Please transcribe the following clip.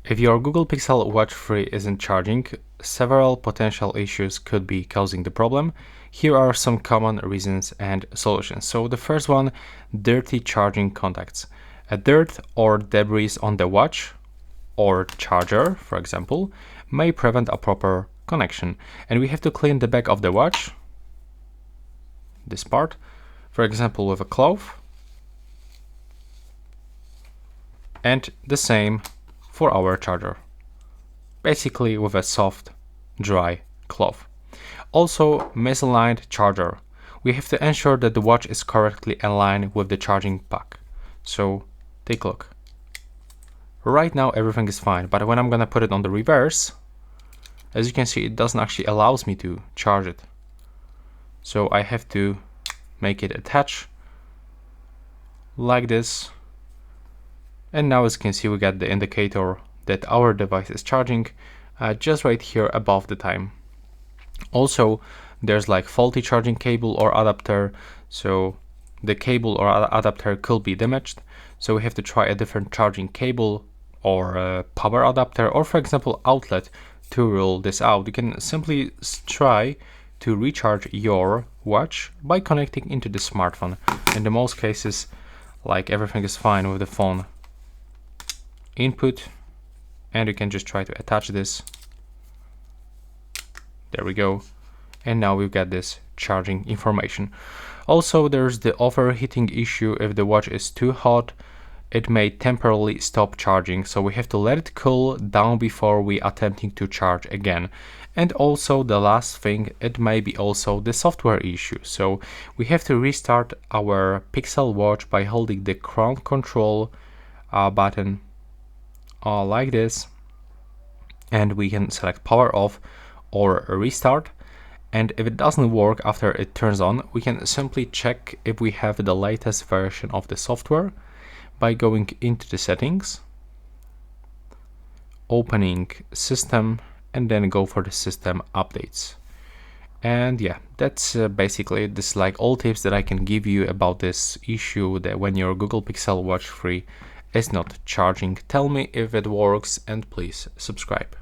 If your Google Pixel Watch 3 isn't charging, several potential issues could be causing the problem. Here are some common reasons and solutions. So the first one, dirty charging contacts. A dirt or debris on the watch or charger, for example, may prevent a proper connection. And we have to clean the back of the watch, this part, for example, with a cloth. And the same for our charger, basically with a soft, dry cloth. Also, misaligned charger. We have to ensure that the watch is correctly aligned with the charging pack. So take a look. Right now everything is fine, but when I'm gonna put it on the reverse, as you can see, it doesn't actually allows me to charge it. So I have to make it attach like this. And now, as you can see, we got the indicator that our device is charging just right here above the time. Also, there's like faulty charging cable or adapter, so the cable or adapter could be damaged. So we have to try a different charging cable or a power adapter, or for example outlet, to rule this out. You can simply try to recharge your watch by connecting into the smartphone. In the most cases, like, everything is fine with the phone input, and you can just try to attach this. There we go. And now we've got this charging information. Also, there's the overheating issue. If the watch is too hot, it may temporarily stop charging, so we have to let it cool down before we attempting to charge again. And also, the last thing, it may be also the software issue. So we have to restart our Pixel Watch by holding the crown control button like this, and we can select power off or restart. And if it doesn't work after it turns on, we can simply check if we have the latest version of the software by going into the settings, opening system, and then go for the system updates. And yeah, that's basically it. This is like all tips that I can give you about this issue, that when your Google Pixel Watch 3 is not charging. Tell me if it works, and please subscribe.